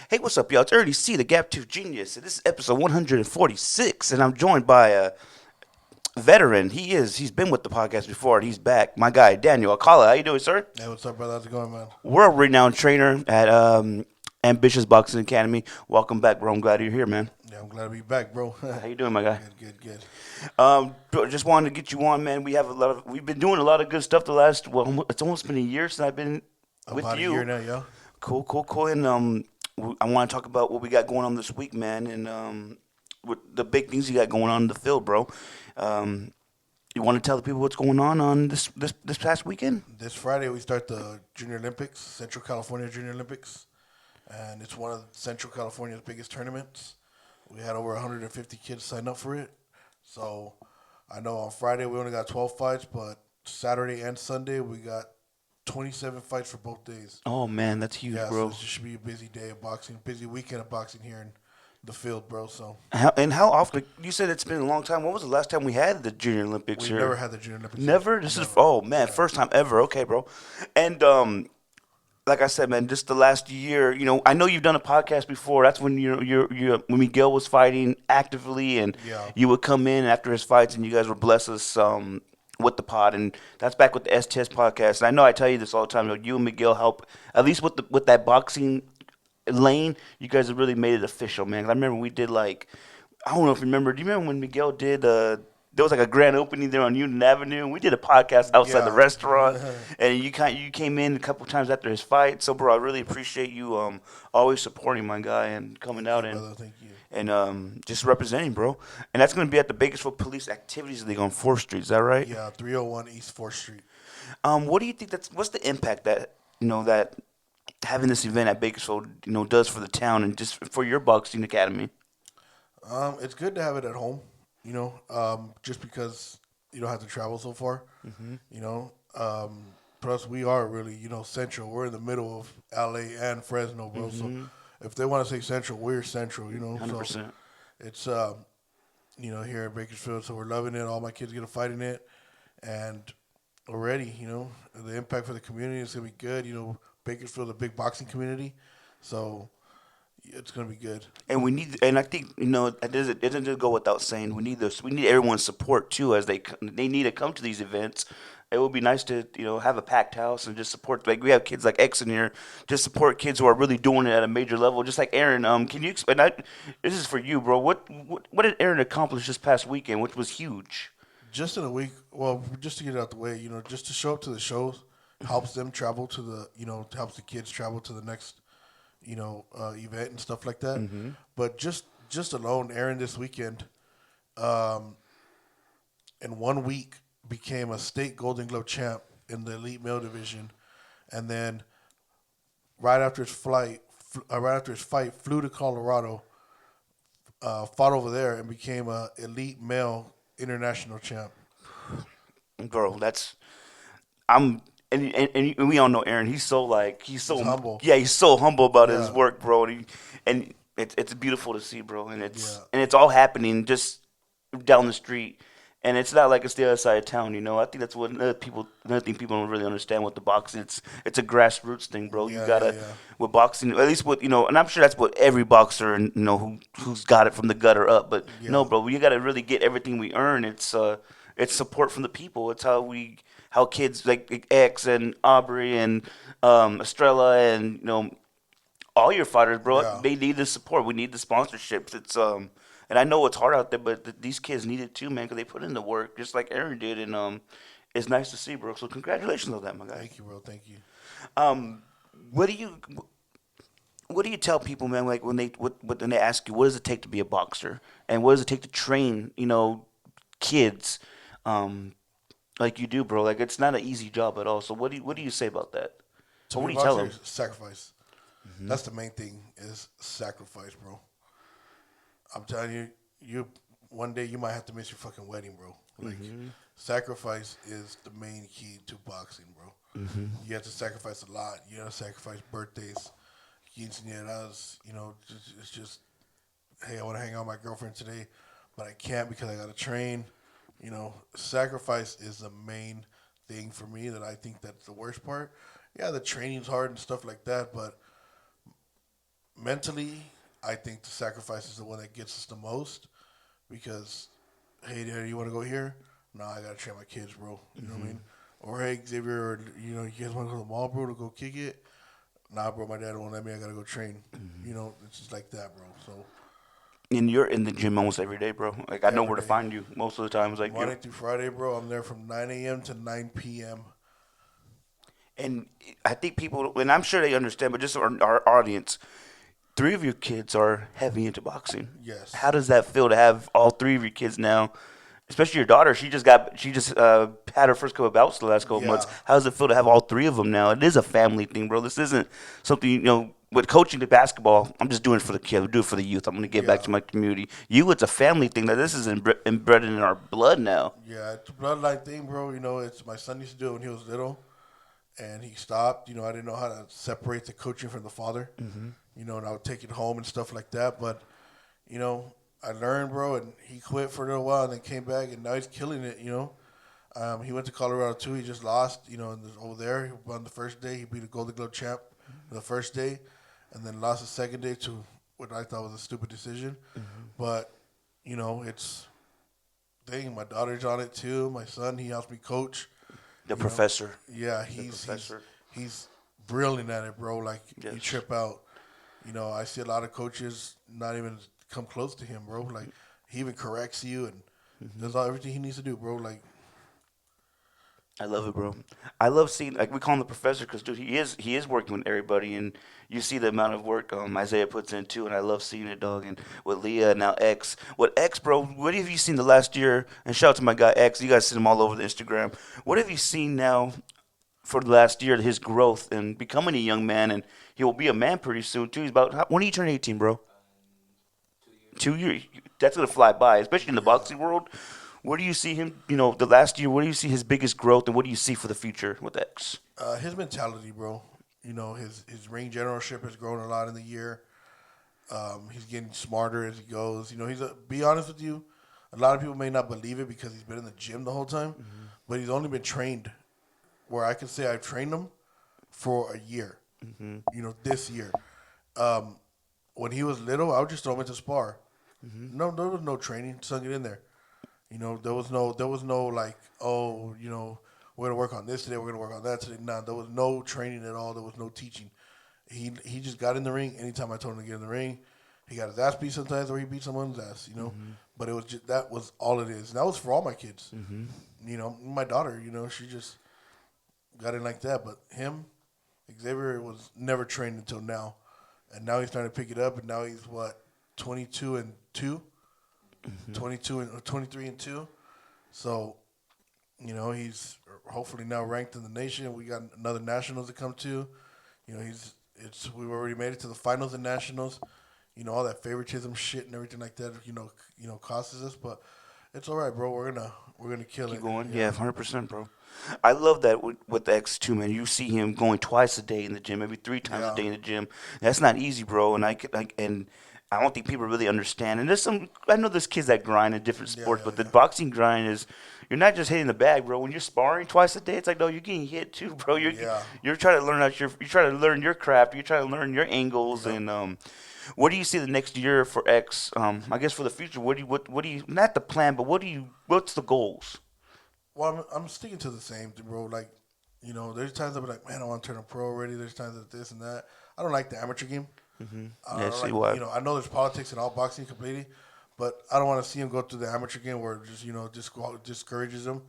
Hey, what's up, y'all? It's Ernie C, the Gap Tooth Genius, and this is episode 146, and I'm joined by a veteran. He's been with the podcast before, and he's back. My guy, Daniel Alcala. How you doing, sir? Hey, what's up, brother? How's it going, man? World-renowned trainer at Ambitious Boxing Academy. Welcome back, bro. I'm glad you're here, man. Yeah, I'm glad to be back, bro. How you doing, my guy? Good. Bro, just wanted to get you on, man. We've been doing a lot of good stuff the last. Well, it's almost been a year since I've been with About a year you. now, yo. Cool. And I want to talk about what we got going on this week, man, and with the big things you got going on in the field, bro. Um, you want to tell the people what's going on this past weekend? This Friday we start the Junior Olympics, Central California Junior Olympics, and it's one of Central California's biggest tournaments. We had over 150 kids sign up for it. So I know on Friday we only got 12 fights, but Saturday and Sunday we got 27 fights for both days. Oh man, that's huge, Yeah, so bro. this should be a busy day of boxing, busy weekend of boxing here in the field, bro. So How often? You said it's been a long time. When was the last time we had the Junior Olympics we've here? never had the Junior Olympics. Never. This is Never. oh man, Yeah. first time ever. Okay, bro. And like I said, man, just the last year, I know you've done a podcast before. That's when when Miguel was fighting actively, and Yeah. you would come in after his fights, and you guys would bless us with the pod, and that's back with the STS podcast. And I know I tell you this all the time. You and Miguel help at least with that boxing lane. You guys have really made it official, man. 'Cause I remember we did like I don't know if you remember. Do you remember when Miguel did? There was like a grand opening there on Union Avenue. And we did a podcast outside the Yeah. restaurant, and you came in a couple times after his fight. So, bro, I really appreciate you always supporting my guy and coming Thank out you, brother. Thank you. and just representing, bro. And that's going to be at the Bakersfield Police Activities League on 4th Street. Is that right? Yeah, 301 East 4th Street. What do you think what's the impact that that having this event at Bakersfield does for the town and just for your boxing academy? It's good to have it at home, just because you don't have to travel so far, you know. Plus, we are really, central. We're in the middle of LA and Fresno, bro. So if they want to say central, we're central. Hundred So percent. it's, here in Bakersfield. So we're loving it. All my kids get a fight in it. And already, the impact for the community is going to be good. Bakersfield's a big boxing community. So it's going to be good. And I think it doesn't go without saying we need this. We need everyone's support too, as they need to come to these events. It would be nice to have a packed house and just support. Like we have kids like X in here, just support kids who are really doing it at a major level. Just like Aaron. Can you explain? This is for you, bro. What did Aaron accomplish this past weekend, which was huge? Just in a week, well, just to get it out the way, just to show up to the shows helps them travel to helps the kids travel to the next, event and stuff like that. But just alone, Aaron this weekend, in 1 week became a state Golden Glove champ in the elite male division, and then right after his fight, flew to Colorado, fought over there, and became a elite male international champ. Bro, that's I'm and we all know Aaron. He's so humble. yeah, he's so humble about his Yeah. work, bro. And it's beautiful to see, bro. And Yeah. it's all happening just down the street. And it's not like it's the other side of town, I think that's what another thing people don't really understand with the boxing. It's a grassroots thing, bro. You Yeah, gotta yeah. with boxing, at least with and I'm sure that's what every boxer who's got it from the gutter up. But no, Yeah. bro, you gotta really get everything we earn. It's support from the people. It's how kids like X and Aubrey and Estrella and all your fighters, bro. Yeah. They need the support. We need the sponsorships. And I know it's hard out there, but these kids need it too, man, because they put in the work just like Aaron did, and it's nice to see, bro. So congratulations on that, my guy. Thank you, bro. Thank you. Um, what do you what do you tell people, man? Like when they ask you, what does it take to be a boxer, and what does it take to train, kids, um, like you do, bro? Like it's not an easy job at all. So what do you say about that? To Or what be do a you tell boxer, them? sacrifice. That's the main thing is sacrifice, bro. I'm telling you, one day you might have to miss your fucking wedding, bro. Like sacrifice is the main key to boxing, bro. You have to sacrifice a lot. You have to sacrifice birthdays, quinceañeras. It's just hey, I want to hang out with my girlfriend today, but I can't because I got to train. Sacrifice is the main thing for me that I think that's the worst part. Yeah, the training's hard and stuff like that, but mentally, I think the sacrifice is the one that gets us the most because, hey, Dad, you want to go here? No, I gotta train my kids, bro. You know what I mean? Or hey, Xavier, or, you guys want to go to the mall, bro, to go kick it? Nah, bro, my dad won't let me. I gotta go train. It's just like that, bro. So And you're in the gym almost every day, bro. Like I know every where to day, find you most of the times. Like you Monday through Friday, bro, I'm there from 9 a.m. to 9 p.m. and I think people, and I'm sure they understand, but just our audience, three of your kids are heavy into boxing. How Yes. does that feel to have all three of your kids now? Especially your daughter, she just had her first couple of bouts the last couple of months. Yeah. How does it feel to have all three of them now? It is a family thing, bro. This isn't something with coaching the basketball. I'm just doing it for the kid. I do it for the youth. I'm gonna give back Yeah. to my community. It's a family thing. That this is inbred in our blood now. Yeah, it's a bloodline thing, bro. It's my son used to do it when he was little, and he stopped. I didn't know how to separate the coaching from the father. And I would take it home and stuff like that. But you know, I learned, bro, and he quit for a little while and then came back, and now he's killing it. He went to Colorado too. He just lost. Over there, he won the first day. He beat a Golden Glove champ the first day, and then lost the second day to what I thought was a stupid decision. But it's thing. My daughter's on it too. My son, he helps me coach. The You know, professor, yeah, the he's professor. he's brilliant at it, bro. Like you Yes. trip out. I see a lot of coaches not even come close to him, bro. Like he even corrects you and does everything he needs to do, bro. Like I love it, bro. I love seeing like we call him the professor because dude, he is working with everybody, and you see the amount of work Isaiah puts in too, and I love seeing it, dog. And with Leah now X, what X, bro? What have you seen the last year? And shout out to my guy X. You guys see him all over the Instagram. What have you seen now for the last year? His growth and becoming a young man, and he will be a man pretty soon too. He's when are you turn 18, bro? 2 years. That's gonna fly by, especially in the yeah, boxing world. Where do you see him? The last year. Where do you see his biggest growth, and what do you see for the future with X? his mentality, bro. His ring generalship has grown a lot in the year. He's getting smarter as he goes. Be honest with you, a lot of people may not believe it because he's been in the gym the whole time, but he's only been trained where I can say I've trained him for a year. This year. Um, when he was little, I would just throw him into spar. No, there was no training. Sunk it in there. There was no like, oh, we're gonna work on this today. We're gonna work on that today. Nah, there was no training at all. There was no teaching. He just got in the ring. Anytime I told him to get in the ring, he got his ass beat sometimes, or he beat someone's ass. But it was just that was all it is. And that was for all my kids. My daughter. She just got in like that. But him, Xavier was never trained until now, and now he's starting to pick it up. And now he's what 22 and 2, 22 and 23 and 2. So he's hopefully now ranked in the nation. We got another nationals to come to. We've already made it to the finals and nationals. All that favoritism shit and everything like that. Costs us, but it's all right, bro. We're gonna kill Keep it. going. Yeah, 100%, bro. I love that with X too, man. You see him going twice a day in the gym, maybe three times a Yeah, day in the gym. That's not easy, bro. And I don't think people really understand. And I know there's kids that grind in different yeah, sports, yeah, but the yeah. boxing grind is, you're not just hitting the bag, bro. When you're sparring twice a day, it's like, no, you're getting hit too, bro. You're Yeah. you're trying to you're trying to learn your craft. You're trying to learn your angles. Yep. And what do you see the next year for X? I guess for the future, what do you not the plan, but what's the goals? Well, I'm sticking to the same thing, bro. Like, there's times I'll be like, man, I want to turn a pro already. There's times that this and that. I don't like the amateur game. I Yeah, don't see like, what? I know there's politics in all boxing completely, but I don't want to see him go through the amateur game where it just, discourages him.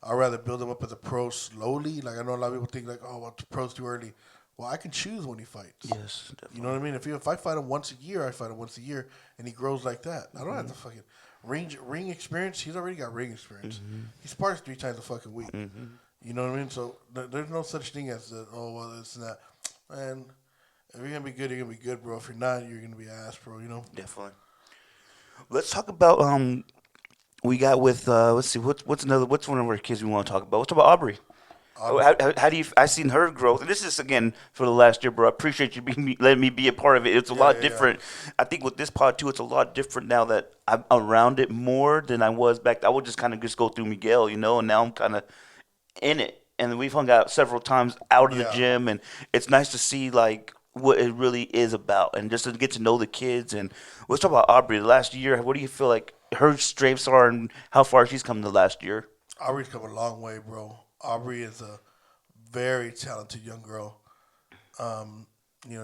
I'd rather build him up as a pro slowly. Like, I know a lot of people think, like, oh, well, pro's too early. Well, I can choose when he fights. Yes, You know definitely. what I mean? If I fight him once a year, I fight him once a year, and he grows like that. I don't have to fucking ring experience. He's already got ring experience. He spars 3 times a fucking week. You know what I mean? So there's no such thing as oh well, it's not. Man, if you're gonna be good, you're gonna be good, bro. If you're not, you're gonna be ass, bro. Definitely. Let's talk about we got with let's see what's one of our kids we want to talk about. Let's talk about Aubrey. Aubrey. How do you? I seen her growth, and this is again for the last year, bro. I appreciate you letting me be a part of it. It's a Yeah, lot yeah, yeah. different. I think with this pod too, it's a lot different now that I'm around it more than I was back. I would just kind of just go through Miguel, and now I'm kind of in it. And we've hung out several times out of the Yeah. gym, and it's nice to see like what it really is about, and just to get to know the kids. And let's talk about Aubrey. The last year, what do you feel like her strengths are, and how far she's come the last year? Aubrey's come a long way, bro. Aubrey is a very talented young girl. Um,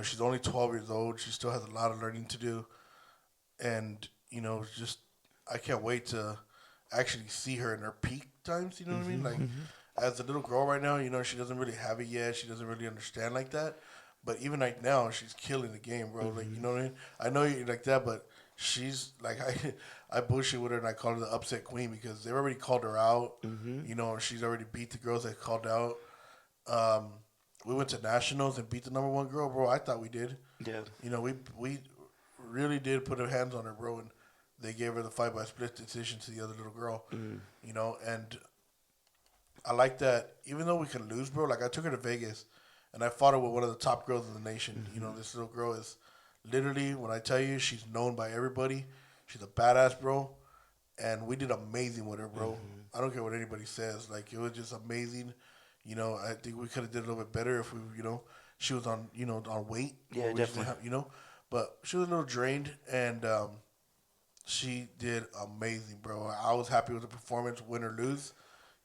she's only 12 years old. She still has a lot of learning to do, and just I can't wait to actually see her in her peak times. You know what I mean? Like as a little girl right now, she doesn't really have it yet. She doesn't really understand like that. But even right now, she's killing the game, bro. Like you know what I mean? I know you like that, but she's like I bullshit with her and I call her the upset queen because they already called her out. She's already beat the girls that called out. Um, we went to nationals and beat the number one girl, bro. I thought we did. Yeah. We really did put our hands on her, bro, and they gave her the fight by split decision to the other little girl. And I like that. Even though we could lose, bro, like I took her to Vegas, and I fought her with one of the top girls in the nation. This little girl is literally, when I tell you, she's known by everybody. She's a badass, bro, and we did amazing with her, bro. I don't care what anybody says. Like it was just amazing. I think we could have did a little bit better if we, she was on, on weight. Yeah, We just didn't definitely. but she was a little drained, and she did amazing, bro. I was happy with the performance, win or lose.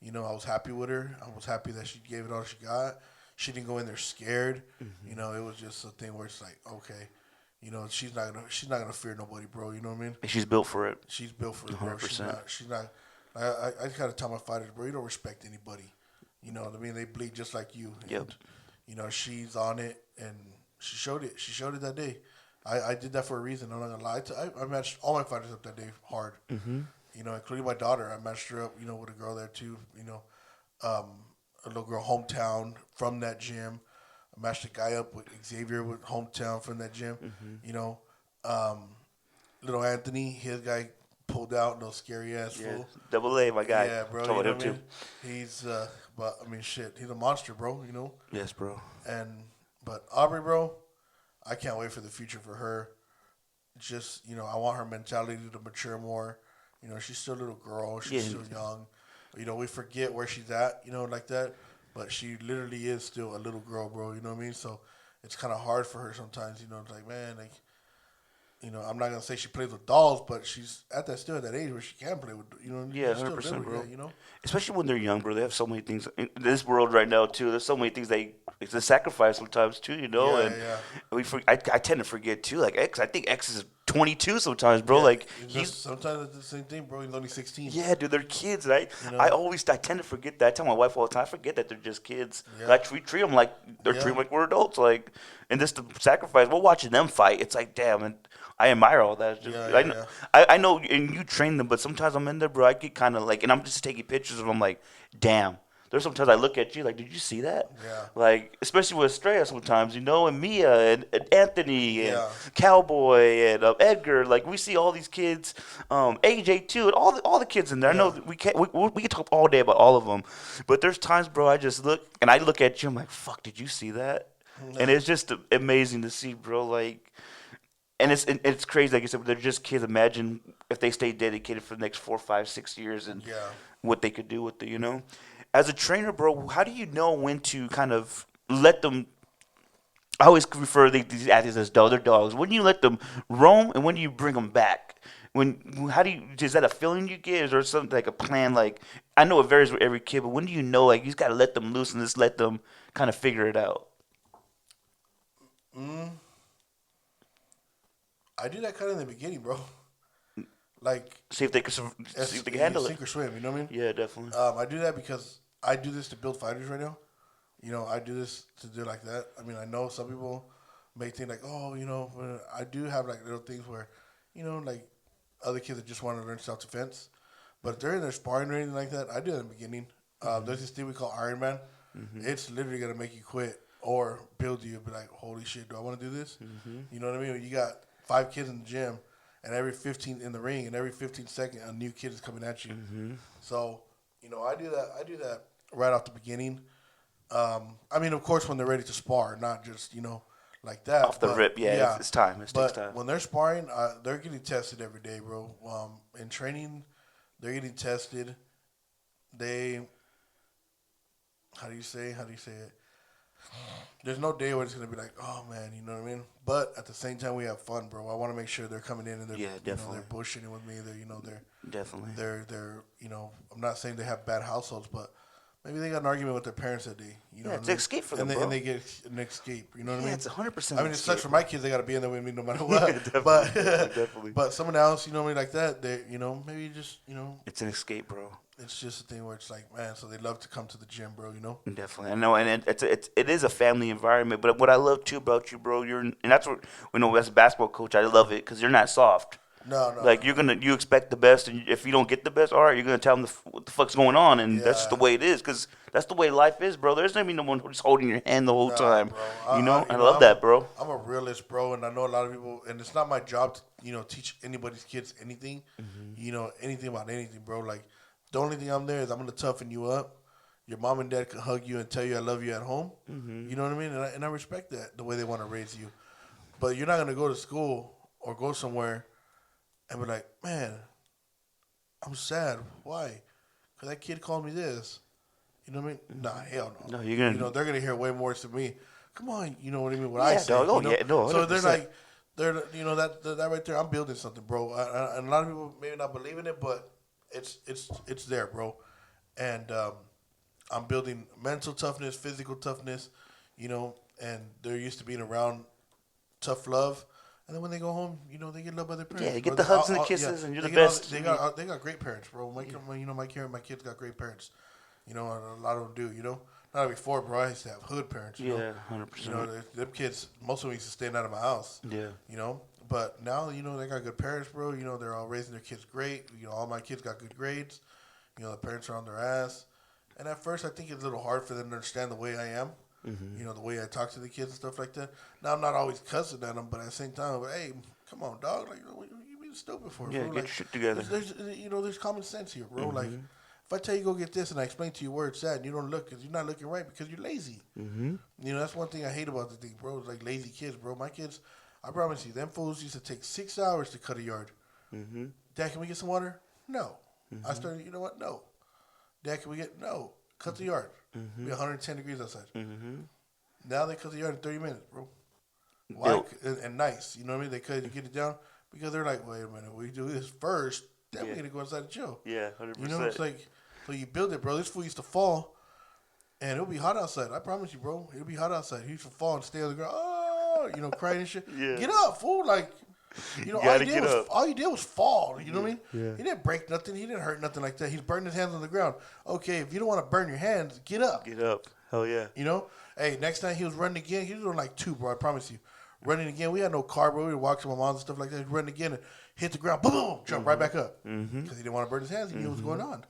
I was happy with her. I was happy that she gave it all she got. She didn't go in there scared. It was just a thing where it's like, okay, she's not gonna fear nobody, bro. You know what I mean? And she's built for it. She's built for it, bro. She's 100%. not. She's not. I just gotta tell my fighters, bro. You don't respect anybody. You know what I mean? They bleed just like you. Yep. And she's on it, and she showed it. She showed it that day. I did that for a reason. I'm not gonna lie. I matched all my fighters up that day hard. Including my daughter. I matched her up. With a girl there too. Um, a little girl hometown from that gym. I matched a guy up with Xavier with hometown from that gym. You know, um, little Anthony, his guy pulled out, no scary ass Yeah. fool. Double A, my guy. Yeah, bro. Talk You about know him what I too. mean? He's, but I mean, shit, he's a monster, bro. Yes, bro. And but Aubrey, bro, I can't wait for the future for her. Just I want her mentality to mature more. She's still a little girl. Yeah. She's still young. We forget where she's at. Like that. But she literally is still a little girl, bro. You know what I mean? So it's kind of hard for her sometimes. It's like, man, like, I'm not gonna say she plays with dolls, but she's still at that age where she can play with. Yeah, she's still 100%, little, bro. yeah. Especially when they're young, bro. They have so many things in this world right now too. There's so many things it's a sacrifice sometimes too, Yeah, and yeah, I tend to forget too. Like X, I think X is 22 sometimes, bro. yeah. Like It's he's just sometimes it's the same thing, bro. He's only 16. yeah, dude. They're kids, right? You know? I tend to forget that. I tell my wife all the time. I forget that they're just kids. Yeah. We treat them like treat Yeah. them like we're adults. Like, and this the sacrifice. We're watching them fight. It's like damn, and I admire all that. It's just, Yeah, I yeah, know, yeah. I know, and you train them, but sometimes I'm in there, bro. I get kind of like, and I'm just taking pictures of them. Like, damn. There's sometimes I look at you like, did you see that? Yeah. Like, especially with Estrella sometimes, and Mia and Anthony and Yeah. Cowboy and Edgar. Like, we see all these kids, AJ too, and all the kids in there. I know Yeah. that we can talk all day about all of them, but there's times, bro, I just look and I look at you. I'm like, fuck, did you see that? And it's just amazing to see, bro. Like, and it's crazy. Like you said, they're just kids. Imagine if they stay dedicated for the next 4, 5, 6 years and Yeah. what they could do with it. As a trainer, bro, how do you know when to kind of let them? I always refer to these athletes as other dogs. When do you let them roam, and when do you bring them back? How do you? Is that a feeling you get? Is there something like a plan? Like I know it varies with every kid, but when do you know like you just got to let them loose and just let them kind of figure it out? Mm, I do that kind of in the beginning, bro. Like, See if they can see if they can handle it. sink or swim. You know what I mean? Yeah, definitely. I do that because I do this to build fighters right now. I do this to do like that. I mean, I know some people may think like, oh, but I do have like little things where, like other kids that just want to learn self defense. But if they're in their sparring or anything like that, I do that in the beginning. There's this thing we call Iron Man. It's literally gonna make you quit or build you. Be like, holy shit, do I want to do this? You know what I mean? When you got 5 kids in the gym, and every 15 in the ring, and every 15 seconds, a new kid is coming at you. So, I do that. I do that right off the beginning. I mean, of course, when they're ready to spar, not just like that. Off the rip, yeah, it's time. It takes But time. when they're sparring, they're getting tested every day, bro. In training, they're getting tested. They, how do you say it? there's no day where it's gonna be like, oh man, you know what I mean. But at the same time, we have fun, bro. I want to make sure they're coming in and they're, Yeah, they're definitely, bullshitting with me. They're, definitely. they're, I'm not saying they have bad households, but maybe they got an argument with their parents that day, Yeah, what it's I an mean? escape for And them, they, and bro. they get an escape, you know what I Yeah, mean? it's 100% I an mean, it sucks escape, for bro. my kids; they got to be in there with me no matter Yeah, what. definitely, But definitely, definitely. but someone else, you know what I mean, like that, they, maybe just, It's an escape, bro. it's just a thing where it's like, man, so they love to come to the gym, bro. Definitely, I know, and it is a family environment. But what I love too about you, bro, and that's what as a basketball coach, I love it because you're not soft. No, no, Like no. you expect the best, and if you don't get the best, all right, you're gonna tell them what the fuck's going on, and that's just the Yeah. way it is, because that's the way life is, bro. There's gonna be no one who's holding your hand the whole Nah, time. bro. I love that, bro. I'm a realist, bro, and I know a lot of people, and it's not my job to, teach anybody's kids anything, anything about anything, bro. Like, the only thing I'm there is I'm gonna toughen you up. Your mom and dad can hug you and tell you I love you at home. You know what I mean? And I respect that, the way they want to raise you. But you're not gonna go to school or go somewhere and be like, man, I'm sad. Why? Because that kid called me this. You know what I mean? Nah, hell no. No, you're gonna. They're gonna hear way more from me. Come on, you know what I mean? What I Yeah, say, dog. Oh, yeah, no, So 100%. they're that right there. I'm building something, bro. And a lot of people maybe not believe in it, but it's there, bro. And I'm building mental toughness, physical toughness, and they're used to being around tough love. And then when they go home, they get loved by their parents. Yeah, you get bro. the hugs and the kisses, and you're the best. They got great parents, bro. My kids got great parents. And a lot of them do. Not before, bro. I used to have hood parents. Yeah, 100%. Them kids. Most of them used to stay out of my house. Yeah. But now they got good parents, bro. They're all raising their kids great. All my kids got good grades. The parents are on their ass. And at first, I think it's a little hard for them to understand the way I am. The way I talk to the kids and stuff like that. Now, I'm not always cussing at them, but at the same time, hey, come on, dog. Like, what you being stupid for? Yeah, bro? get Like, your shit together. there's common sense here, bro. Like, if I tell you go get this and I explain to you where it's at and you don't look, because you're not looking right because you're lazy. That's one thing I hate about the thing, bro. It's like lazy kids, bro. My kids, I promise you, them fools used to take 6 hours to cut a yard. Dad, can we get some water? No. I started, you know what? No. Dad, can we get, no. Cut the yard. Be 110 degrees outside. Now they cut the yard in 30 minutes, bro. Why? And nice. You know what I mean? They could get it down because they're like, wait a minute, we do this first, then we're going to go outside and chill. Yeah, 100%. It's like, so you build it, bro. This fool used to fall, and it'll be hot outside. I promise you, bro. It'll be hot outside. He used to fall and stay on the ground, crying and shit. Yeah. Get up, fool. Like, all you did was fall. You know what I mean? Yeah. He didn't break nothing. He didn't hurt nothing like that. He's burning his hands on the ground. Okay, if you don't want to burn your hands, get up. Get up. Hell yeah. Hey, next time he was running again, he was doing like 2, bro. I promise you. Running again. We had no car, bro. We would walk to my mom's and stuff like that. He'd run again and hit the ground. Boom, boom, jump right back up. Because he didn't want to burn his hands. He knew what was going on.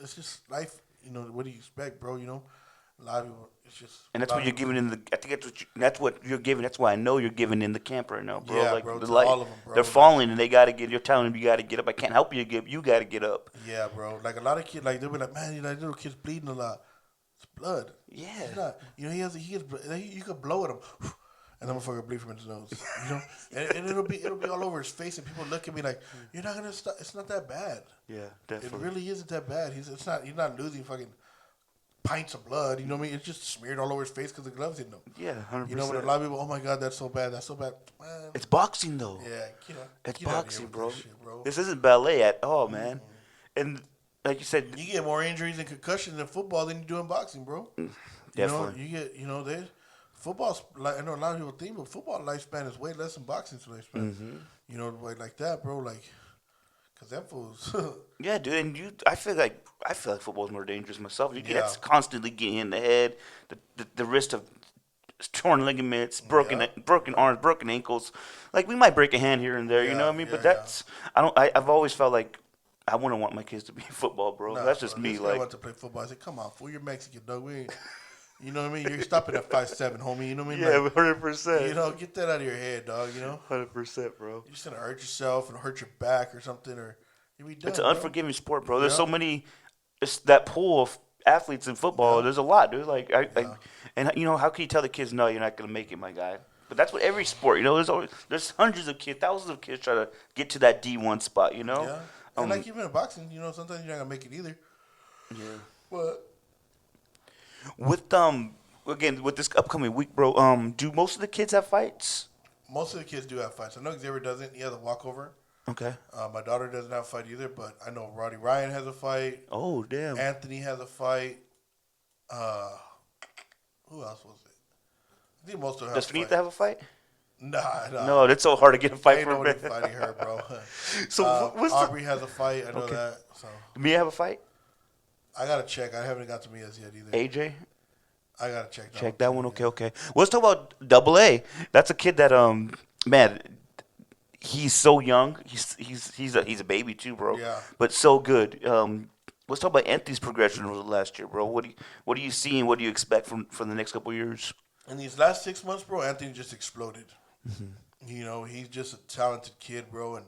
It's just life. What do you expect, bro? A lot of people, it's just. And that's what you're giving in the. I think that's what you're giving. That's why I know you're giving in the camp right now, bro. Yeah, like bro, the to light, all of them, bro. they're falling and they gotta get. You're telling them you gotta get up. I can't help you. You gotta get up. Yeah, bro. Like a lot of kids, like they'll be like, man, little kid's bleeding a lot. It's blood. Yeah. It's not. He gets. You could blow at him. And the motherfucker bleed from his nose, and it'll be all over his face, and people look at me like, "You're not gonna stop. It's not that bad. Yeah, definitely. It really isn't that bad. It's not. You're not losing fucking pints of blood. You know what I mean? It's just smeared all over his face because the gloves didn't know. Yeah, 100%. But a lot of people, oh my god, that's so bad. That's so bad. Man, It's boxing though. yeah, It's get out of here boxing, with bro. this shit, bro. This isn't ballet at all, man. And like you said, You get more injuries and concussions in football than you do in boxing, bro. definitely. You get, they football's like I know a lot of people think, but football lifespan is way less than boxing's lifespan. Like that, bro. Like, cause them fools. Yeah, dude, and I feel like football's more dangerous myself. That's Yeah. constantly getting in the head, the risk of torn ligaments, broken arms, broken ankles. Like we might break a hand here and there, you know what I mean? But that's I've always felt like I wouldn't want my kids to be in football, bro. Nah, That's just bro, me. this guy Like, want to play football. I said, come on, fool, you're Mexican, dog. We ain't, you know what I mean? You're stopping at 5'7", homie. You know what I mean? yeah, Like, 100%. get that out of your head, dog. 100%, bro. You're just gonna hurt yourself and hurt your back or something, or you'll be done. It's an bro. unforgiving sport, bro. There's Yeah. so many. It's that pool of athletes in football. Yeah. There's a lot, dude. And how can you tell the kids no, you're not gonna make it, my guy? But that's what every sport, there's hundreds of kids, thousands of kids try to get to that D1 spot, Yeah. And like even in boxing, sometimes you're not gonna make it either. Yeah. But With again with this upcoming week, bro. Do most of the kids have fights? Most of the kids do have fights. I know Xavier doesn't. He has a walkover. Okay. My daughter doesn't have a fight either, but I know Roddy Ryan has a fight. Oh damn. Anthony has a fight. Uh, who else was it? I think most of them have Does a Finita fight. have a fight? Nah. No, it's so hard to get a fight Ain't for nobody him. fighting her, bro. So what's Aubrey has a fight. I know Okay. that. So Mia have a fight? I gotta check. I haven't got to Mia's yet either. AJ? I gotta check that. Check that too, one. yeah. Okay. Well, let's talk about Double A. That's a kid that man, he's so young. He's a baby too, bro. Yeah. But so good. Let's talk about Anthony's progression over the last year, bro. What are you seeing? What do you expect from the next couple of years? In these last 6 months, bro, Anthony just exploded. Mm-hmm. You know, he's just a talented kid, bro, and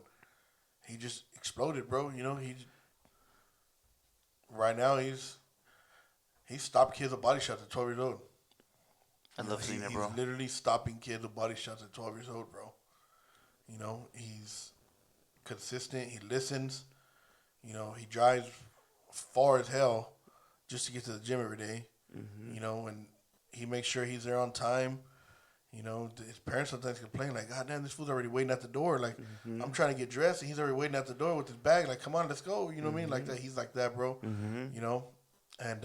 he just exploded, bro. You know, right now he's stopped kids with body shots at 12 years old. I love seeing it, He's bro. literally stopping kids with body shots at 12 years old, bro. You know, he's consistent. He listens. You know, he drives far as hell just to get to the gym every day. Mm-hmm. You know, and he makes sure he's there on time. You know, his parents sometimes complain, like, God damn, this fool's already waiting at the door. Like, Mm-hmm. I'm trying to get dressed, and he's already waiting at the door with his bag. Like, come on, let's go. You know what I mean? Like that. He's like that, bro. Mm-hmm. You know? And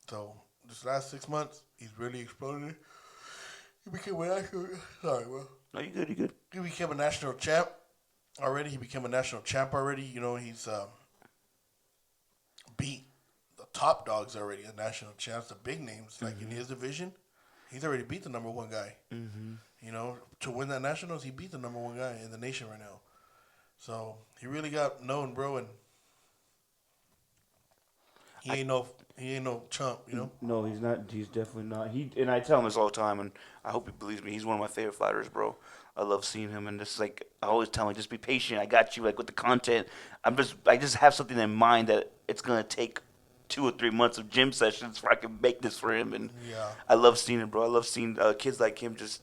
so this last 6 months, he's really exploded. He became a national... Sorry, bro. No, you good. You good. He became a national champ already. He became a national champ already. You know, he's beat the top dogs already, the national champs, the big names. Like, in his division, he's already beat the number one guy. Mm-hmm. You know, to win that nationals, he beat the number one guy in the nation right now. So he really got known, bro, and he ain't no chump, you know. No, he's not. He's definitely not. And I tell him this all the time, and I hope he believes me. He's one of my favorite fighters, bro. I love seeing him, and just like I always tell him, just be patient. I got you. Like with the content, I just have something in mind that it's gonna take 2 or 3 months of gym sessions before I can make this for him. And Yeah. I love seeing it, bro. I love seeing kids like him. Just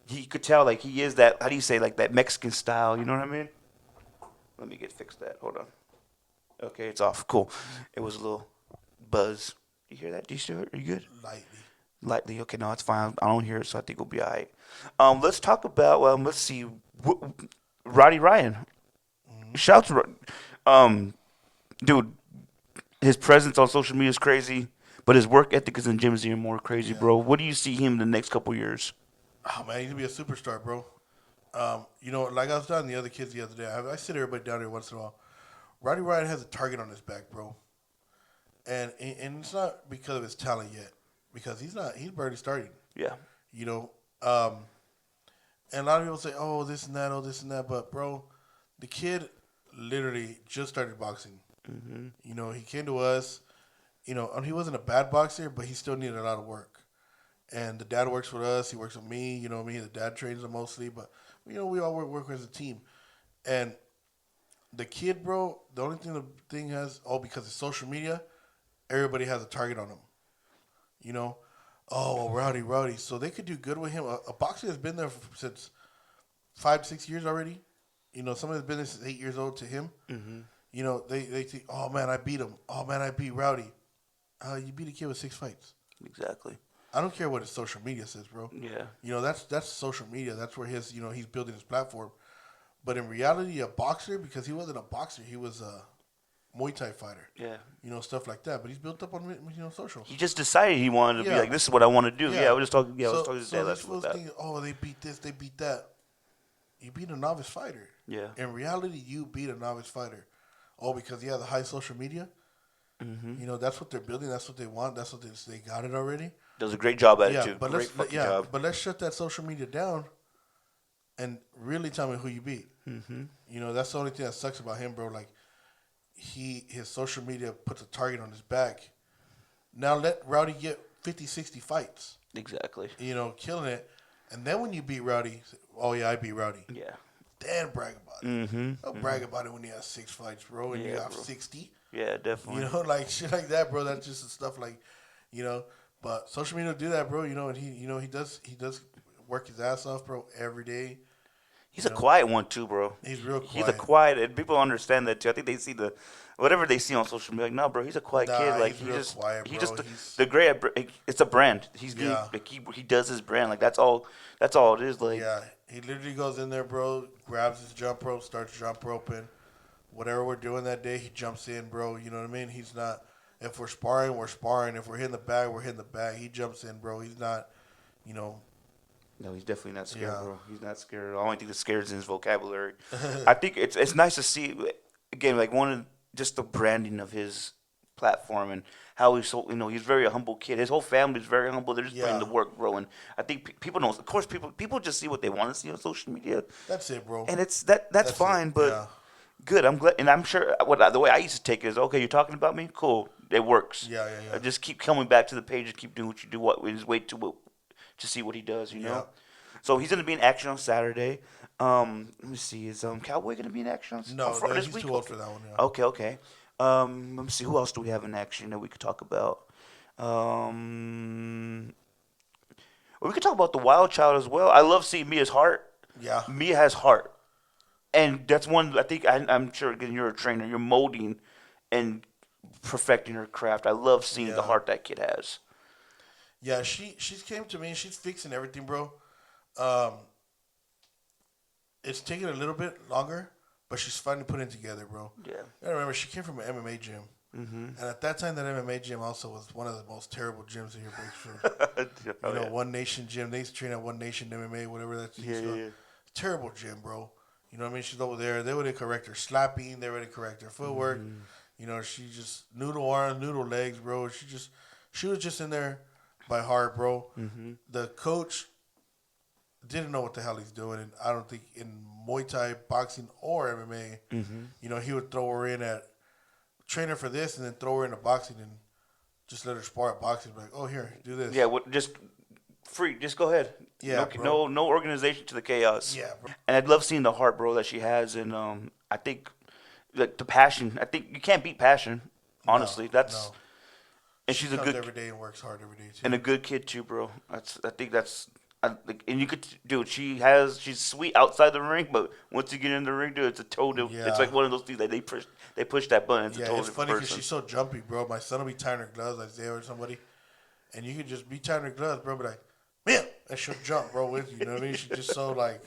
you could tell like he is that. How do you say like that Mexican style? You know what I mean? Let me get fixed that. Hold on. Okay, it's off. Cool. It was a little buzz. You hear that? Do you still hear it? Are you good? Lightly. Lightly. Okay, no, it's fine. I don't hear it, so I think we'll be all right. Let's talk about, let's see. Roddy Ryan. Shout to dude, his presence on social media is crazy, but his work ethic is in gyms even more crazy, bro. What do you see him in the next couple years? Oh man, he's gonna be a superstar, bro. You know, like I was telling the other kids the other day, I sit everybody down here once in a while. Roddy Ryan has a target on his back, bro, and it's not because of his talent yet, because he's barely starting. Yeah. You know, and a lot of people say, "Oh, this and that," but bro, the kid literally just started boxing. Mm-hmm. You know, he came to us. You know, and he wasn't a bad boxer, but he still needed a lot of work. And the dad works with us. He works with me. You know, me. The dad trains him mostly, but you know, we all work as a team. And the kid, bro, the only thing the thing has, because of social media, everybody has a target on him. You know, oh, well, Rowdy. So they could do good with him. A boxer has been there since 5-6 years already. You know, somebody that's been there since 8 years old to him. Mm-hmm. You know, they think, oh man, I beat him. Oh man, I beat Rowdy. You beat a kid with 6 fights. Exactly. I don't care what his social media says, bro. Yeah. You know, that's social media. That's where he's building his platform. But in reality, a boxer, because he wasn't a boxer, he was a Muay Thai fighter. Yeah. You know, stuff like that. But he's built up on social. He just decided he wanted to be Yeah. like, this is what I want to do. Yeah, I was just talking. Yeah, I was talking to so Dad these last fools about that. think, oh, they beat this, they beat that. You beat a novice fighter. Yeah. In reality, you beat a novice fighter. Oh, because he has a high social media. Mm-hmm. You know, that's what they're building. That's what they want. That's what they got it already. Does a great job at it Yeah, too. but Great fucking let's job. but let's shut that social media down, and really tell me who you beat. Mm-hmm. You know, that's the only thing that sucks about him, bro. Like, his social media puts a target on his back. Now let Rowdy get 50, 60 fights. Exactly. You know, killing it. And then when you beat Rowdy, oh yeah, I beat Rowdy. Yeah. Then brag about it. Mm-hmm. Don't brag about it when you have 6 fights, bro, and you Yeah, have bro. 60. Yeah, definitely. You know, like shit like that, bro. That's just the stuff like, you know. But social media do that, bro. You know, and he does work his ass off, bro, every day. He's You a know, quiet one too, bro. he's real He's a quiet. quiet, and people understand that too. I think they see the whatever they see on social media. Like, no, bro, he's a quiet kid. Nah, Like he's real quiet, he bro. just He's the great. It's a brand. yeah, He does his brand. Like that's all. That's all it is. Like yeah. He literally goes in there, bro. Grabs his jump rope, starts jump roping. Whatever we're doing that day, he jumps in, bro. You know what I mean? He's not. If we're sparring, we're sparring. If we're hitting the bag, we're hitting the bag. He jumps in, bro. He's not. You know. no, he's definitely not scared, Yeah. bro. He's not scared. The only thing that scares is in his vocabulary. I think it's nice to see again, like one of just the branding of his platform and how he's so he's very a humble kid. His whole family's very humble. They're just putting Yeah. the work, bro. And I think people don't. Of course, people just see what they want to see on social media, That's it, bro. and that's That's it. fine. But Yeah. good. I'm glad, and I'm sure the way I used to take it is okay. You're talking about me, cool. It works. Yeah. Yeah. Yeah. Just keep coming back to the page and keep doing what you do. What just wait to see what he does. Yeah. So he's gonna be in action on Saturday. Let me see. Is Cowboy gonna be in action No, this he's week? too old Okay. for that one. Yeah. Okay. Let me see. Who else do we have in action that we could talk about? Um, well, we could talk about the Wild Child as well. I love seeing Mia's heart. Yeah. Mia has heart, and that's one. I think I'm sure. Again, you're a trainer. You're molding and perfecting her craft. I love seeing the Yeah. heart that kid has. Yeah. She's came to me. She's fixing everything, bro. Um, it's taking a little bit longer, but she's finally putting it together, bro. Yeah. I remember she came from an MMA gym, and at that time, that MMA gym also was one of the most terrible gyms in here, Bakersfield. Oh, You know, yeah. One Nation gym. They used to train at One Nation MMA, whatever that's. Yeah. Terrible gym, bro. You know what I mean? She's over there. They would correct her slapping. They would correct her footwork. You know, she just noodle arms, noodle legs, bro. She was just in there by heart, bro. The coach didn't know what the hell he's doing, and I don't think in Muay Thai, boxing, or MMA, you know, he would throw her in at train her for this, and then throw her into boxing and just let her spar at boxing. Like, oh, here, do this. Yeah, just free. Just go ahead. Yeah, bro. no organization to the chaos. Yeah, bro. And I'd love seeing the heart, bro, that she has, and I think like the passion. I think you can't beat passion. Honestly, No. and She she's a comes good every day and works hard every day too. and a good kid too, bro. I think that's. And you could, dude. She's sweet outside the ring, but once you get in the ring, dude, it's a total. Yeah. It's like one of those things that they push that button. It's a Yeah, total it's different funny because person. she's so jumpy, bro. My son will be tying her gloves, like Isaiah or somebody, and you could just be tying her gloves, bro. Be like, man, and she'll jump, bro, with you. You know what I mean? She's just so like,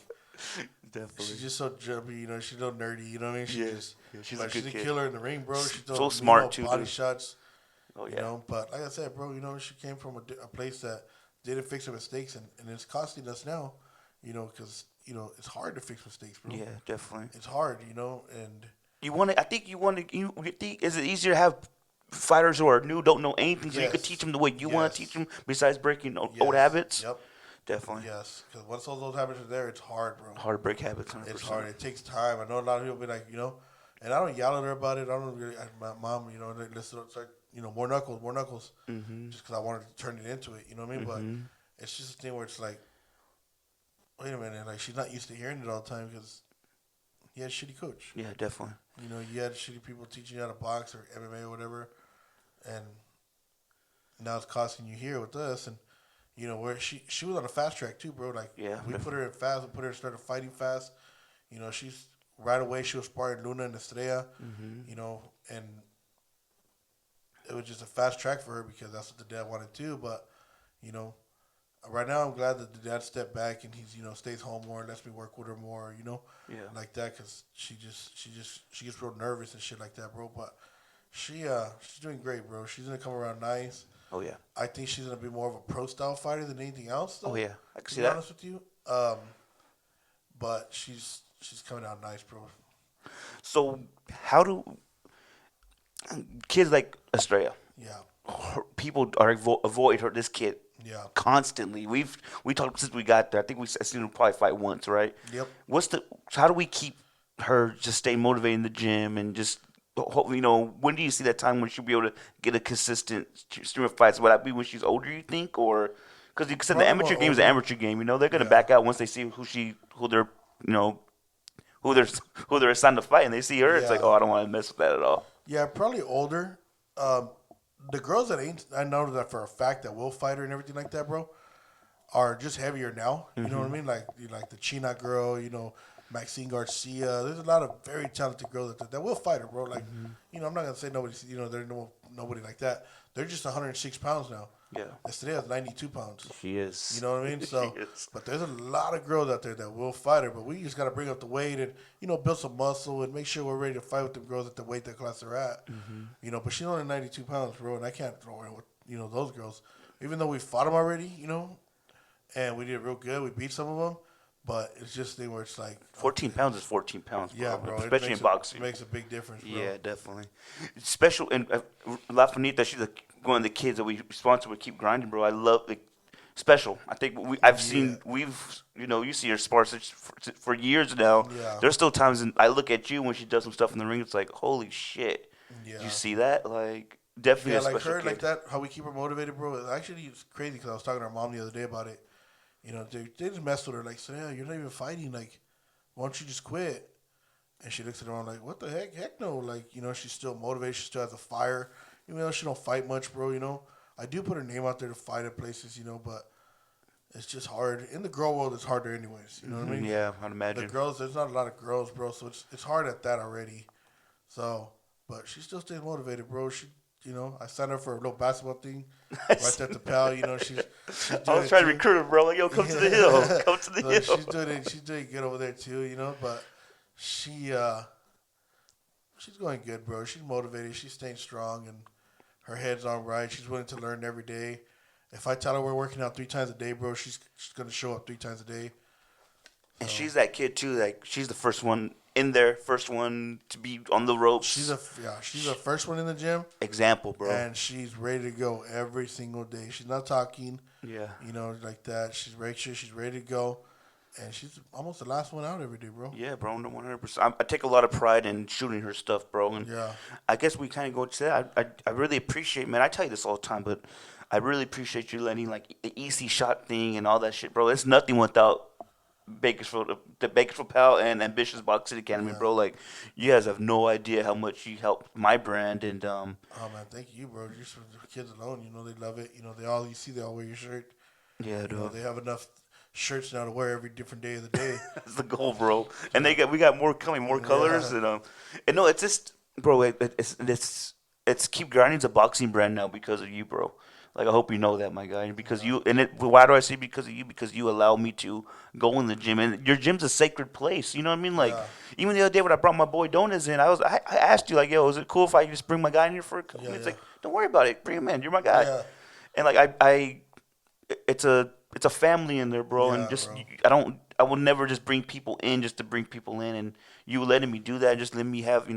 Definitely. she's just so jumpy. You know, she's so nerdy. You know what I mean? Yeah, yeah, she's a but good she's a kid. killer in the ring, bro. She's So smart, too, body dude. shots. Oh yeah. You know, but like I said, bro, you know, she came from a place that didn't fix her mistakes, and it's costing us now. You know, because you know it's hard to fix mistakes, bro. Yeah, definitely. It's hard, you know, and You want to? I think you want to. You think is it easier to have fighters who are new, don't know anything, so you could Yes. teach them the way you want Yes. to teach them, besides breaking old yes. habits? Yep. Definitely. Yes, because once all those habits are there, it's hard, bro. Hard to break habits. 100%. It's hard. It takes time. I know a lot of people be like, you know, and I don't yell at her about it. I don't really. My mom, you know, let's start, you know, more knuckles, just because I wanted to turn it into it. You know what I mean? But it's just a thing where it's like, wait a minute, like she's not used to hearing it all the time because he had a shitty coach. Yeah, definitely. You know, you had shitty people teaching you how to box or MMA or whatever, and now it's costing you here with us. And you know, where she was on a fast track too, bro. Like, Yeah, we definitely. put her in fast. We put her started fighting fast. You know, she's right away. She was sparring Luna and Estrella. You know, and it was just a fast track for her because that's what the dad wanted too. But you know, right now I'm glad that the dad stepped back and he's, you know, stays home more, lets me work with her more. You know, Yeah. like that because she gets real nervous and shit like that, bro. But she's doing great, bro. She's gonna come around nice. Oh yeah. I think she's gonna be more of a pro style fighter than anything else. Though, Oh yeah. I can to see be that. honest with you, but she's coming out nice, bro. So how do kids like Estrella? Yeah, People are avoid her. This kid yeah, constantly. We talked since we got there. I think I've seen her probably fight once, right? yep. How do we keep her just stay motivated in the gym and just you know, when do you see that time when she'll be able to get a consistent stream of fights? Would that be when she's older, you think, or because you said the Probably amateur more game is an older. amateur game, you know, they're gonna Yeah. back out once they see who they're you know who they're assigned to fight, and they see her, it's like, Yeah. oh, I don't want to mess with that at all. Yeah, probably older. The girls that ain't, I know that for a fact that will fight her and everything like that, bro, are just heavier now. You know what I mean? Like the China girl, you know, Maxine Garcia. There's a lot of very talented girls that will fight her, bro. Like, Mm-hmm. I'm not gonna say nobody. There's nobody like that. They're just 106 pounds now. Yeah, Yesterday I was 92 pounds. she You is. know what I mean? She So, is. but there's a lot of girls out there that will fight her. But we just got to bring up the weight and, build some muscle and make sure we're ready to fight with the girls at the weight that class they're at. Mm-hmm. But she's only 92 pounds, bro, and I can't throw her with, those girls. Even though we fought them already, and we did real good. We beat some of them. But it's just thing where it's like 14 pounds is 14 pounds, bro. yeah, bro. Especially in boxing. It makes a big difference, bro. Yeah, definitely. Special and La Finita, she's one of the kids that we sponsor with Keep Grinding, bro. I love special. I think I've seen you see her spar for years now. Yeah. There's still times I look at you when she does some stuff in the ring. It's like holy shit. Yeah. You see that? Like definitely Yeah, a like special her, kid. like that. How we keep her motivated, bro. Actually, it's crazy because I was talking to her mom the other day about it. They just messed with her. Like, so yeah, you're not even fighting. Like, why don't you just quit? And she looks at her and like, what the heck? Heck no. Like, she's still motivated. She still has a fire. Even though she don't fight much, bro. I do put her name out there to fight at places, but it's just hard. In the girl world, it's harder anyways. You know what I mean? Yeah, I'd imagine. The girls, there's not a lot of girls, bro. So it's hard at that already. So, but she still stays motivated, bro. I signed her for a little basketball thing right at the Pal. She's I was trying to recruit her, bro. Like, yo, come to the hill. Come to the hill. She's doing good over there too, but she's going good, bro. She's motivated. She's staying strong, and her head's on right. She's willing to learn every day. If I tell her we're working out 3 times a day, bro, she's gonna show up 3 times a day. And she's that kid too. Like she's the first one in there, first one to be on the ropes. She's the first one in the gym. Example, bro. And she's ready to go every single day. She's not talking. Yeah. Like that. She's ready to go. And she's almost the last one out every day, bro. Yeah, bro, 100%. I take a lot of pride in shooting her stuff, bro. And yeah. I guess we kind of go to that. I really appreciate, man. I tell you this all the time, but I really appreciate you letting like the easy shot thing and all that shit, bro. It's nothing without Bakersfield, the Bakersfield Pal and Ambitious Boxing Academy, Yeah. bro. Like, you guys have no idea how much you helped my brand. And Oh man, thank you, bro. Just for the kids alone, they love it. They all wear your shirt. yeah, dude, They have enough shirts now to wear every different day of the day. that's the goal, bro. And we got more coming, more colors, and no, it's just, bro. It's Keep Grinding's a boxing brand now because of you, bro. Like, I hope you know that, my guy. Because why do I say because of you? Because you allow me to go in the gym, and your gym's a sacred place. You know what I mean? Like, even the other day when I brought my boy Donuts in, I asked you like, yo, is it cool if I just bring my guy in here for a couple minutes? Like, don't worry about it, bring him in. You're my guy. Yeah. And like it's a family in there, bro. Yeah, And just bro. I will never just bring people in just to bring people in. And you letting me do that, just let me have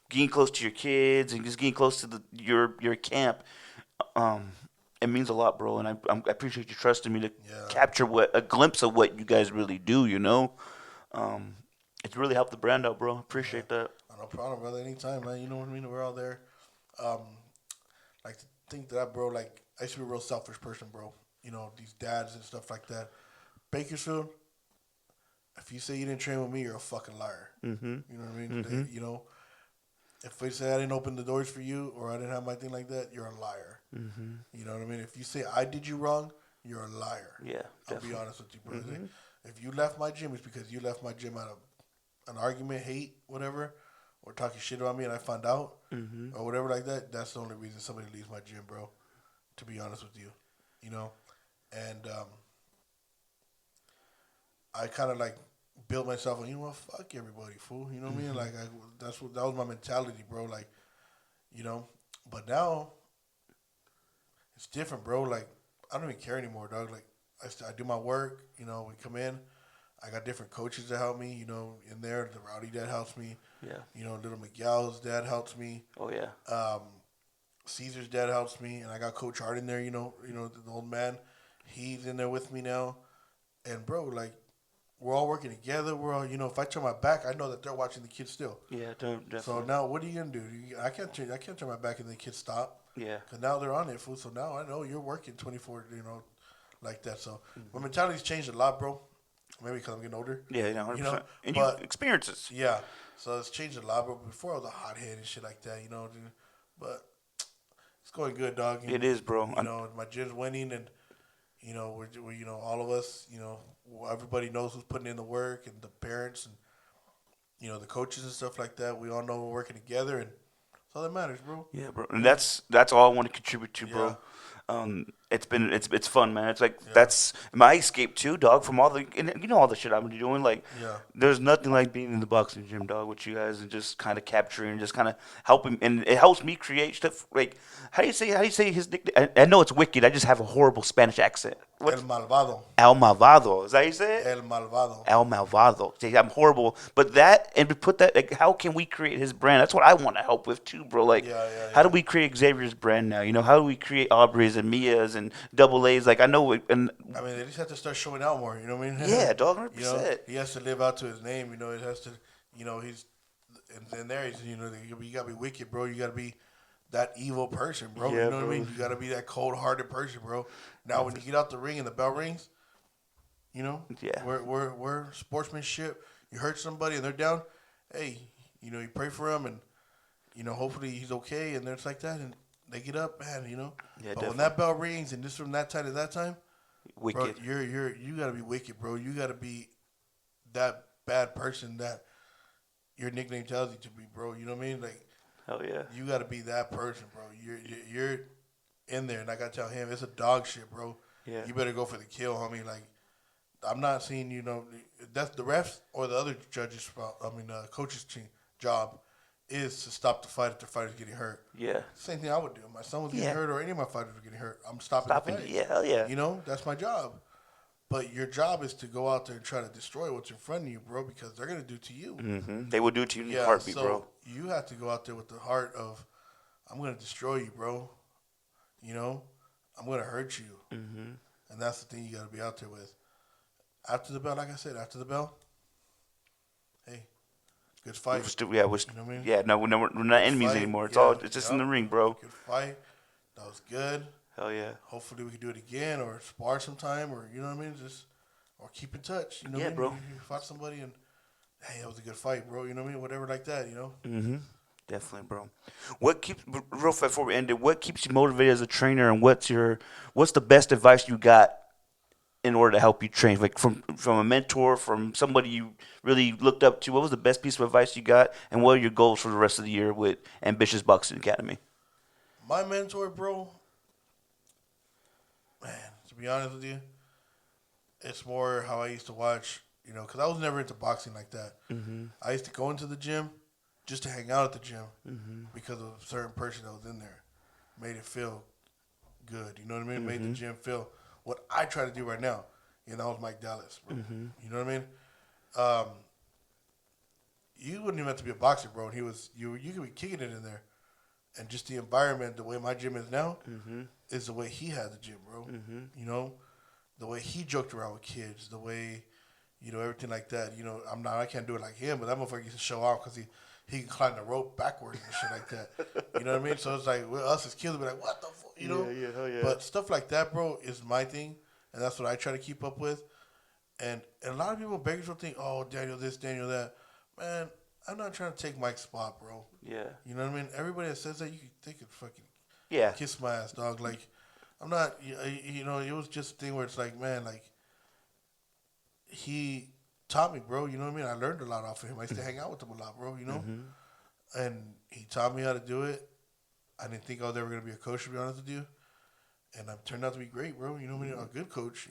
getting close to your kids and just getting close to your camp. It means a lot, bro, and I appreciate you trusting me to capture a glimpse of what you guys really do. It's really helped the brand out, bro. Appreciate that. No problem, brother. Anytime, man. You know what I mean? We're all there. Like to think that, bro. Like I used to be a real selfish person, bro. These dads and stuff like that. Bakersfield. If you say you didn't train with me, you're a fucking liar. Mm-hmm. You know what I mean? Mm-hmm. If they say I didn't open the doors for you or I didn't have my thing like that, you're a liar. Mm-hmm. You know what I mean? If you say I did you wrong, you're a liar. Yeah, I'll be honest with you, brother. Mm-hmm. If you left my gym, it's because you left my gym out of an argument, hate, whatever, or talking shit about me and I found out, or whatever like that. That's the only reason somebody leaves my gym, bro. To be honest with you, and I kind of like built myself on, fuck everybody, fool. You know what I mean? Like that was my mentality, bro. Like, but now it's different, bro. Like I don't even care anymore, dog. Like I do my work. We come in. I got different coaches that help me. In there, the Rowdy dad helps me. Yeah. Little Miguel's dad helps me. Oh yeah. Caesar's dad helps me, and I got Coach Hart in there. The old man. He's in there with me now, and bro, like we're all working together. We're all, if I turn my back, I know that they're watching the kids still. Yeah, definitely. So now, what are you gonna do? I can't turn my back and the kids stop. Yeah. Cause now they're on it, fool. So now I know you're working 24, like that. So my mentality's changed a lot, bro. Maybe because I'm getting older. Yeah, 100%. And but you experiences. yeah, so it's changed a lot, bro. Before I was a hothead and shit like that, but it's going good, dog. It is, bro. My gym's winning, and we're all of us, everybody knows who's putting in the work, and the parents, and the coaches and stuff like that. We all know we're working together, and that's all that matters, bro. Yeah, bro. And that's all I want to contribute to, Yeah, bro. It's fun, man. It's like yeah, that's my escape too, dog. From all the and you know all the shit I've been doing. Like, yeah. there's nothing like being in the boxing gym, dog, with you guys and just kind of capturing, just kind of helping, and it helps me create stuff. Like, how do you say his nickname? I know it's Wicked. I just have a horrible Spanish accent. El What's malvado, El Malvado? Is that how you say it? el malvado. El Malvado. See, I'm horrible, but that and to put that, like, how can we create his brand? That's what I want to help with too, bro. Like, Yeah, yeah, how do yeah. we create Xavier's brand now? You know, how do we create Aubrey's and Mia's and Double A's? Like, I know, and I mean, they just have to start showing out more. You know what I mean? yeah, dog, hundred You know, percent. he has to live out to his name. You know, it has to. He's and there he's. You gotta be wicked, bro. You gotta be that evil person, bro. Yeah, You know what I bro. mean? You gotta be that cold-hearted person, bro. Now, when you get out the ring and the bell rings, Yeah. we're sportsmanship. You hurt somebody and they're down. Hey, you pray for them and hopefully he's okay. And it's like that, and they get up, man. Yeah, But when definitely. that bell rings and just from that time to that time. Bro, Wicked. you gotta be wicked, bro. You gotta be that bad person that your nickname tells you to be, bro. You know what I mean? Like Hell yeah. you gotta be that person, bro. You're in there, and I gotta tell him it's a dog shit, bro. Yeah. You better go for the kill, homie. Like I'm not seeing that's the refs or the other judges. Coaches' job is to stop the fight if the fighter's getting hurt. Yeah. Same thing I would do. If my son was getting Yeah. hurt or any of my fighters were getting hurt, I'm stopping Stopping. the fight. Yeah. Hell yeah. That's my job. But your job is to go out there and try to destroy what's in front of you, bro, because they're gonna do it to you. They will do it to you in a heartbeat, so bro. you have to go out there with the heart of, I'm gonna destroy you, bro. I'm gonna hurt you, and that's the thing you gotta be out there with. After the bell, like I said, hey, good fight. Yeah, we're, You know what I mean? yeah. No, we're not enemies Fight, anymore. It's yeah, all. It's just in yep. the ring, bro. Good fight. That was good. Hell yeah. Hopefully we can do it again or spar sometime or you know what I mean, or keep in touch. You know Yeah, what I mean? bro. You fought somebody and hey, that was a good fight, bro. You know what I mean? Whatever like that. Definitely, bro. What keeps real fast before we end it? What keeps you motivated as a trainer, and what's the best advice you got in order to help you train? Like from a mentor, from somebody you really looked up to. What was the best piece of advice you got, and what are your goals for the rest of the year with Ambitious Boxing Academy? My mentor, bro. Man, to be honest with you, it's more how I used to watch. Because I was never into boxing like that. I used to go into the gym just to hang out at the gym because of a certain person that was in there. Made it feel good. You know what I mean? Made the gym feel what I try to do right now. That was Mike Dallas, bro. You know what I mean? You wouldn't even have to be a boxer, bro. And you could be kicking it in there. And just the environment, the way my gym is now, is the way he had the gym, bro. The way he joked around with kids, the way, everything like that. I can't do it like him, but that motherfucker used to show off because he can climb the rope backwards and shit like that. You know what I mean? So it's like, with us as kids, we're like, what the fuck, Yeah, hell yeah. But stuff like that, bro, is my thing, and that's what I try to keep up with. And a lot of people in Bakersfield think, oh, Daniel this, Daniel that. Man, I'm not trying to take Mike's spot, bro. Yeah. You know what I mean? Everybody that says that, they could fucking Yeah. kiss my ass, dog. Like, I'm not, it was just a thing where it's like, man, like, he taught me, bro. You know what I mean? I learned a lot off of him. I used to hang out with him a lot, bro, And he taught me how to do it. I didn't think I was ever going to be a coach, to be honest with you. And I've turned out to be great, bro. You know what I mean? A good coach,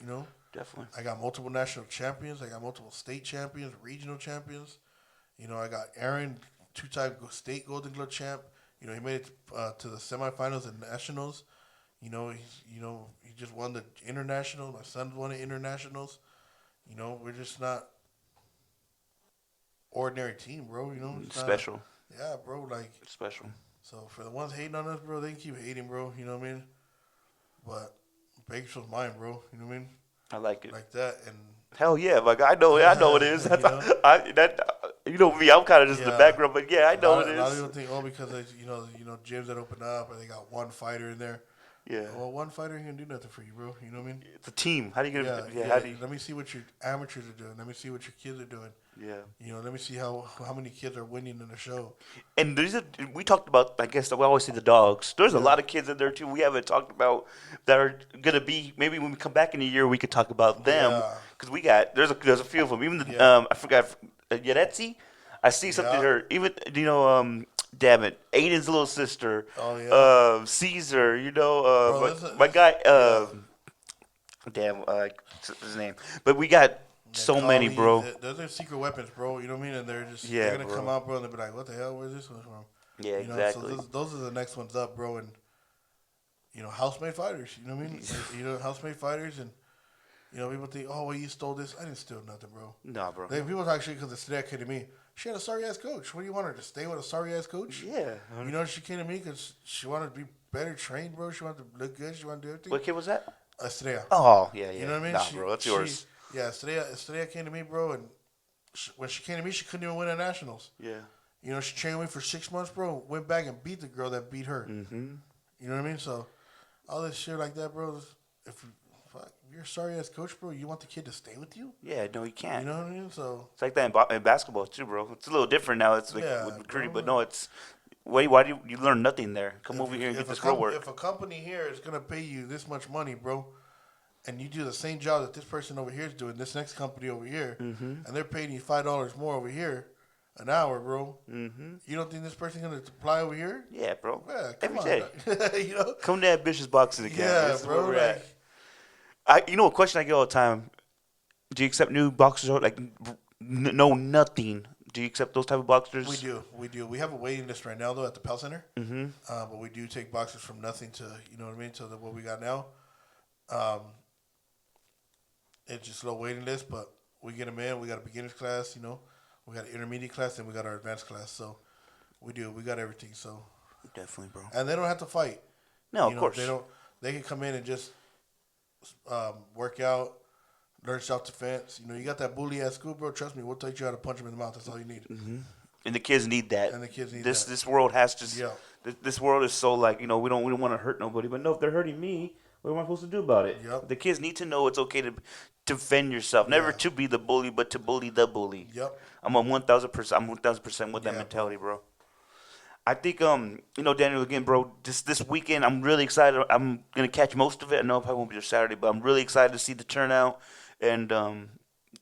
Definitely. I got multiple national champions. I got multiple state champions, regional champions. I got Aaron, 2-time state Golden Glove champ. He made it to the semifinals and nationals. He just won the international. My son won the internationals. We're just not ordinary team, bro. It's Special. Not, yeah, bro. Like Special. so for the ones hating on us, bro, they can keep hating, bro. You know what I mean? But Bakersfield's mine, bro. You know what I mean? I like it. Like that and. Hell yeah, like I know it is. You know? Me, I'm kind of just in the Yeah. background, but yeah, I know it A lot of is. people think, because gyms that open up and they got one fighter in there. Yeah, Well, one fighter ain't gonna do nothing for you, bro. You know what I mean? it's a team. How do you get? Yeah. How do you? Let me see what your amateurs are doing. Let me see what your kids are doing. Yeah. Let me see how many kids are winning in the show. And we talked about. I guess we always see the dogs. There's a lot of kids in there too. We haven't talked about that are gonna be. Maybe when we come back in a year, we could talk about them Yeah. because there's a few of them. Even the Yeah. I forgot Yeretzi. I see something Yeah. here. Even damn it, Aiden's little sister, Oh yeah, Caesar. bro. My guy. Yeah. Damn, his name. But we got Yeah, so many, Kali, bro. those are secret weapons, bro. You know what I mean? And they're Yeah, gonna come bro. out, bro, and they'll be like, "What the hell? Where's this one from?" Yeah, You know, so exactly. those are the next ones up, bro. And house-made fighters. You know what I mean? House-made fighters, and people think, "Oh, well, you stole this." I didn't steal nothing, bro. Nah, bro. People actually, because the today came to me, she had a sorry ass coach. What do you want her to stay with a sorry ass coach? Yeah. She came to me because she wanted to be better trained, bro. She wanted to look good. She wanted to do everything. What kid was that? Estrella. Oh, yeah, yeah. You know what I mean? Nah, bro, that's yours. Yeah, Estrella came to me, bro, and when she came to me, she couldn't even win at nationals. Yeah. She trained with me for 6 months, bro. Went back and beat the girl that beat her. Mm-hmm. You know what I mean? So all this shit like that, bro. If you're a sorry ass coach, bro, you want the kid to stay with you? Yeah, no, he can't. You know what I mean? So It's like that in basketball too, bro. It's a little different now. It's like yeah, with recruiting, bro. but no, it's why do you learn nothing there? Come over here and get this girl work. If a company here is gonna pay you this much money, bro, and you do the same job that this person over here is doing, this next company over here, and they're paying you $5 more over here an hour, bro. Mm-hmm. You don't think this person's gonna apply over here? Yeah, bro. Yeah, come Every on, day. dog. Come to Ambitious Boxing again. Yeah, This is bro. where we're at. A question I get all the time: do you accept new boxers? Like, know nothing. Do you accept those type of boxers? We do. We have a waiting list right now, though, at the Pell Center. Mm-hmm. But we do take boxers from nothing to, to what we got now. It's just a low waiting list, but we get them in. We got a beginner's class, we got an intermediate class, and we got our advanced class. So we do. We got everything. So Definitely, bro. and they don't have to fight. No, of course. They don't. They can come in and just work out, learn self defense. You got that bully at school, bro. Trust me, we'll teach you how to punch him in the mouth. That's all you need. Mm-hmm. And the kids need that. And the kids need this. that. This world has to. Yeah. This world is so like we don't want to hurt nobody, but no, if they're hurting me, what am I supposed to do about it? Yep. The kids need to know it's okay to defend yourself, never to be the bully, but to bully the bully. Yep. I'm 1,000%. I'm 1,000% with that Yeah, mentality, bro. I think Daniel, again, bro. This weekend, I'm really excited. I'm gonna catch most of it. I know if I won't be there Saturday, but I'm really excited to see the turnout and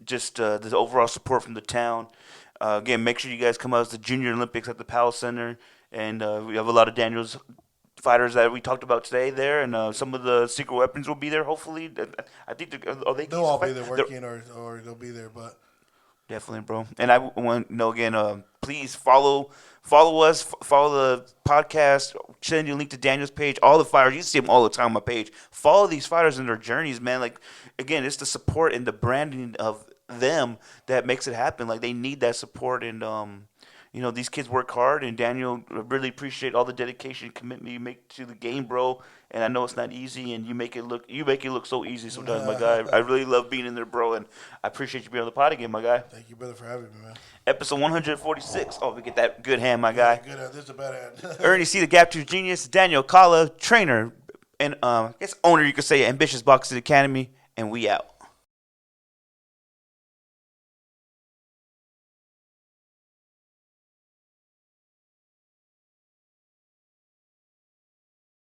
just the overall support from the town. Again, make sure you guys come out to the Junior Olympics at the Powell Center, and we have a lot of Daniel's fighters that we talked about today there, and some of the secret weapons will be there. Hopefully, I think they'll all be there working, or they'll be there, but. Definitely, bro. And I want again, please follow us, follow the podcast, send you a link to Daniel's page. All the fighters, you see them all the time on my page. Follow these fighters in their journeys, man. Like, again, it's the support and the branding of them that makes it happen. Like, they need that support, and these kids work hard. And Daniel, I really appreciate all the dedication and commitment you make to the game, bro. And I know it's not easy, and you make it look so easy sometimes, my guy. I really love being in there, bro, and I appreciate you being on the pod again, my guy. Thank you, brother, for having me, man. Episode 146. Oh, we get that good hand, my guy. Good hand. This is a bad hand. Ernie C, the Gap 2 Genius, Daniel Alcala, trainer, and I guess owner, you could say, Ambitious Boxing Academy, and we out.